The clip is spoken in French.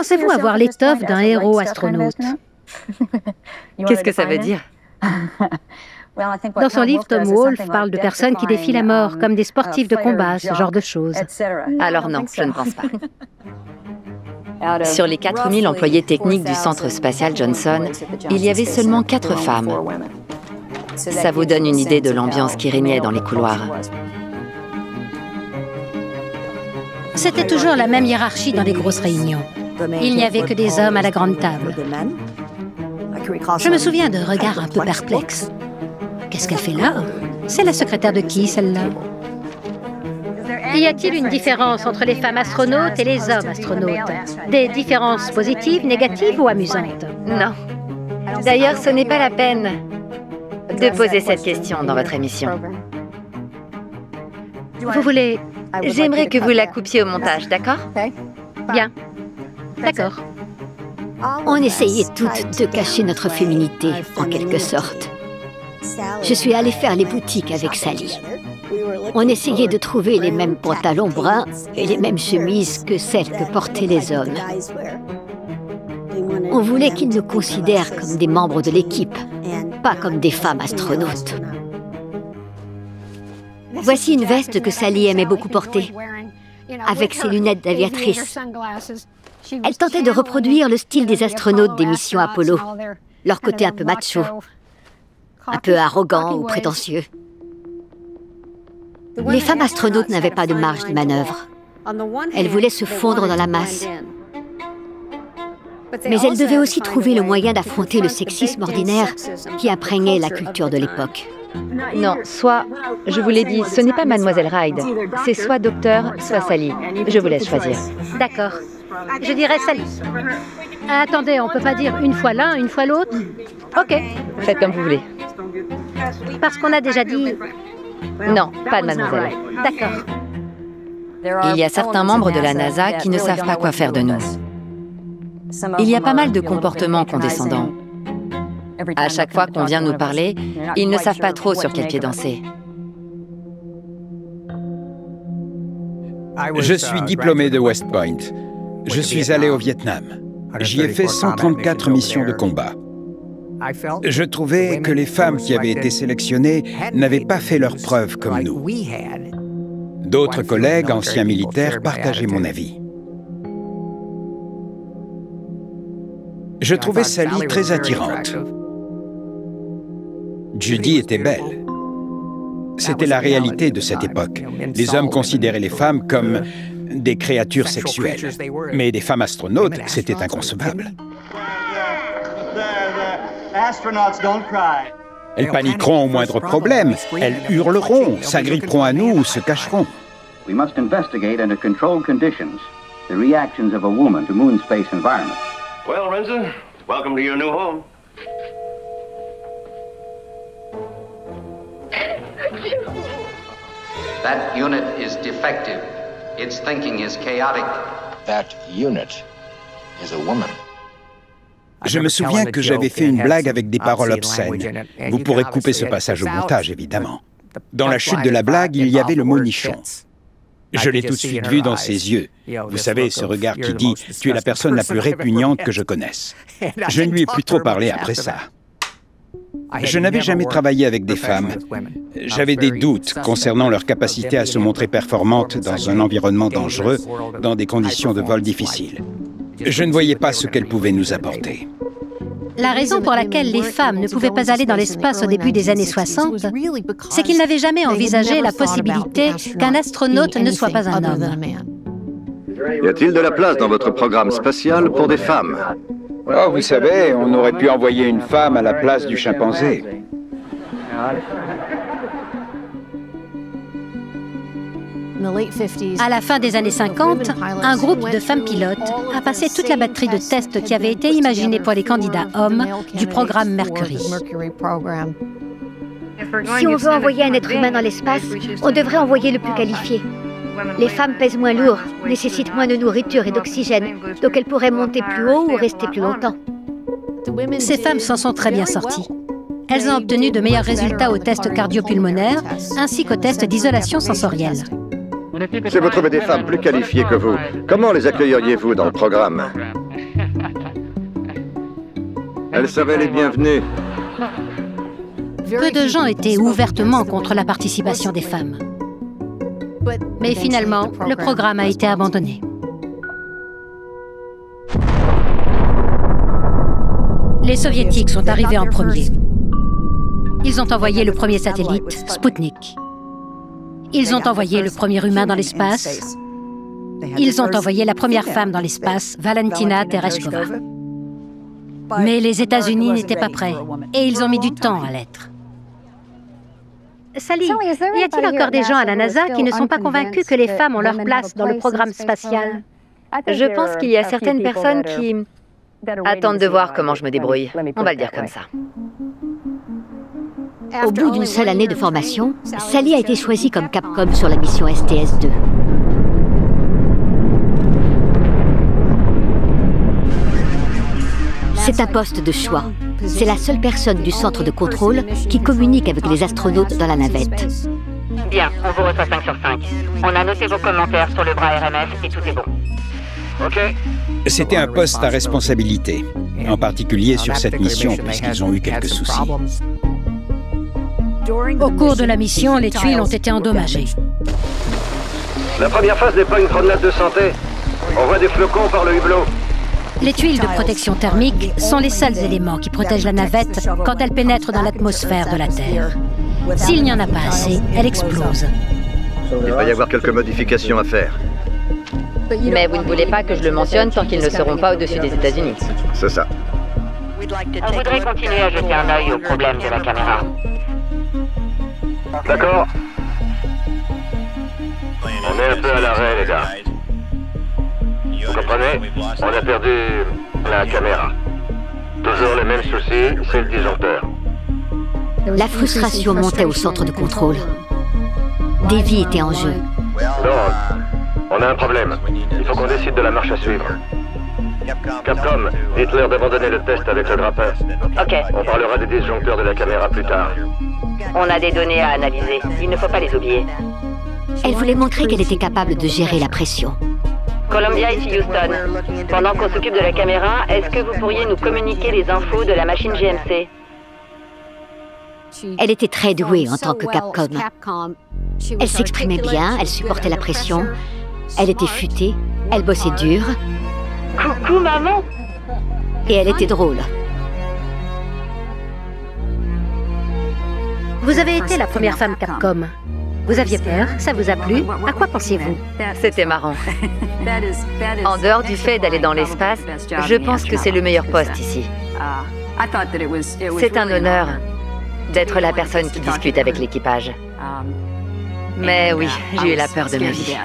Pensez-vous avoir l'étoffe d'un héros astronaute? Qu'est-ce que ça veut dire? Dans son livre, Tom Wolfe parle de personnes qui défient la mort, comme des sportifs de combat, ce genre de choses. Alors non, je ne pense pas. Sur les 4000 employés techniques du centre spatial Johnson, il y avait seulement 4 femmes. Ça vous donne une idée de l'ambiance qui régnait dans les couloirs. C'était toujours la même hiérarchie dans les grosses réunions. Il n'y avait que des hommes à la grande table. Je me souviens de regards un peu perplexes. Qu'est-ce qu'elle fait là? C'est la secrétaire de qui, celle-là? Y a-t-il une différence entre les femmes astronautes et les hommes astronautes? Des différences positives, négatives ou amusantes? Non. D'ailleurs, ce n'est pas la peine de poser cette question dans votre émission. Vous voulez... J'aimerais que vous la coupiez au montage, d'accord? Bien. D'accord. On essayait toutes de cacher notre féminité, en quelque sorte. Je suis allée faire les boutiques avec Sally. On essayait de trouver les mêmes pantalons bruns et les mêmes chemises que celles que portaient les hommes. On voulait qu'ils nous considèrent comme des membres de l'équipe, pas comme des femmes astronautes. Voici une veste que Sally aimait beaucoup porter, avec ses lunettes d'aviatrice. Elle tentait de reproduire le style des astronautes des missions Apollo, leur côté un peu macho, un peu arrogant ou prétentieux. Les femmes astronautes n'avaient pas de marge de manœuvre. Elles voulaient se fondre dans la masse. Mais elles devaient aussi trouver le moyen d'affronter le sexisme ordinaire qui imprégnait la culture de l'époque. Non, soit, je vous l'ai dit, ce n'est pas Mademoiselle Hyde. C'est soit Docteur, soit Sally. Je vous laisse choisir. D'accord. Je dirais Sally. Attendez, on peut pas dire une fois l'un, une fois l'autre? Ok. Faites comme vous voulez. Parce qu'on a déjà dit... Non, pas de Mademoiselle. D'accord. Il y a certains membres de la NASA qui ne savent pas quoi faire de nous. Il y a pas mal de comportements condescendants. À chaque fois qu'on vient nous parler, ils ne savent pas trop sur quel pied danser. Je suis diplômé de West Point. Je suis allé au Vietnam. J'y ai fait 134 missions de combat. Je trouvais que les femmes qui avaient été sélectionnées n'avaient pas fait leurs preuves comme nous. D'autres collègues, anciens militaires, partageaient mon avis. Je trouvais Sally très attirante. Judy était belle. C'était la réalité de cette époque. Les hommes considéraient les femmes comme des créatures sexuelles. Mais des femmes astronautes, c'était inconcevable. Elles paniqueront au moindre problème. Elles hurleront, s'agripperont à nous ou se cacheront. We must investigate under controlled conditions the reactions of a woman to moon space environment. Well, Renza, welcome to your new home. That unit is defective. Its thinking is chaotic. That unit is a woman. Je me souviens que j'avais fait une blague avec des paroles obscènes. Vous pourrez couper ce passage au montage, évidemment. Dans la chute de la blague, il y avait le mot nichon. Je l'ai tout de suite vu dans ses yeux. Vous savez, ce regard qui dit « Tu es la personne la plus répugnante que je connaisse ». Je ne lui ai plus trop parlé après ça. Je n'avais jamais travaillé avec des femmes. J'avais des doutes concernant leur capacité à se montrer performantes dans un environnement dangereux, dans des conditions de vol difficiles. Je ne voyais pas ce qu'elles pouvaient nous apporter. La raison pour laquelle les femmes ne pouvaient pas aller dans l'espace au début des années 60, c'est qu'ils n'avaient jamais envisagé la possibilité qu'un astronaute ne soit pas un homme. Y a-t-il de la place dans votre programme spatial pour des femmes? Oh, vous savez, on aurait pu envoyer une femme à la place du chimpanzé. À la fin des années 50, un groupe de femmes pilotes a passé toute la batterie de tests qui avait été imaginée pour les candidats hommes du programme Mercury. Si on veut envoyer un être humain dans l'espace, on devrait envoyer le plus qualifié. Les femmes pèsent moins lourd, nécessitent moins de nourriture et d'oxygène, donc elles pourraient monter plus haut ou rester plus longtemps. Ces femmes s'en sont très bien sorties. Elles ont obtenu de meilleurs résultats aux tests cardio-pulmonaires ainsi qu'aux tests d'isolation sensorielle. Si vous trouvez des femmes plus qualifiées que vous, comment les accueilleriez-vous dans le programme? Elle savait les bienvenus. Peu de gens étaient ouvertement contre la participation des femmes. Mais finalement, le programme a été abandonné. Les Soviétiques sont arrivés en premier. Ils ont envoyé le premier satellite, Sputnik. Ils ont envoyé le premier humain dans l'espace. Ils ont envoyé la première femme dans l'espace, Valentina Tereshkova. Mais les États-Unis n'étaient pas prêts, et ils ont mis du temps à l'être. Sally, y a-t-il encore des gens à la NASA qui ne sont pas convaincus que les femmes ont leur place dans le programme spatial? Je pense qu'il y a certaines personnes qui attendent de voir comment je me débrouille. On va le dire comme ça. Au bout d'une seule année de formation, Sally a été choisie comme Capcom sur la mission STS-2. C'est un poste de choix. C'est la seule personne du centre de contrôle qui communique avec les astronautes dans la navette. Bien, on vous reçoit 5 sur 5. On a noté vos commentaires sur le bras RMS et tout est bon. OK. C'était un poste à responsabilité, en particulier sur cette mission, puisqu'ils ont eu quelques soucis. Au cours de la mission, les tuiles ont été endommagées. La première phase n'est pas une promenade de santé. On voit des flocons par le hublot. Les tuiles de protection thermique sont les seuls éléments qui protègent la navette quand elle pénètre dans l'atmosphère de la Terre. S'il n'y en a pas assez, elle explose. Il va y avoir quelques modifications à faire. Mais vous ne voulez pas que je le mentionne tant qu'ils ne seront pas au-dessus des États-Unis. C'est ça. On voudrait continuer à jeter un œil au problème de la caméra. D'accord. On est un peu à l'arrêt, les gars. Vous comprenez? On a perdu la caméra. Toujours les mêmes soucis, c'est le disjoncteur. La frustration montait au centre de contrôle. Des vies étaient en jeu. Non, on a un problème. Il faut qu'on décide de la marche à suivre. Capcom, dites-leur d'abandonner le test avec le grappin. Ok. On parlera des disjoncteurs de la caméra plus tard. On a des données à analyser. Il ne faut pas les oublier. Elle voulait montrer qu'elle était capable de gérer la pression. Columbia ici Houston. Pendant qu'on s'occupe de la caméra, est-ce que vous pourriez nous communiquer les infos de la machine GMC? Elle était très douée en tant que Capcom. Elle s'exprimait bien, elle supportait la pression, elle était futée, elle bossait dur. Coucou maman! Et elle était drôle. Vous avez été la première femme Capcom. Vous aviez peur? Ça vous a plu? À quoi pensiez-vous? C'était marrant. En dehors du fait d'aller dans l'espace, je pense que c'est le meilleur poste ici. C'est un honneur d'être la personne qui discute avec l'équipage. Mais oui, j'ai eu la peur de ma vie.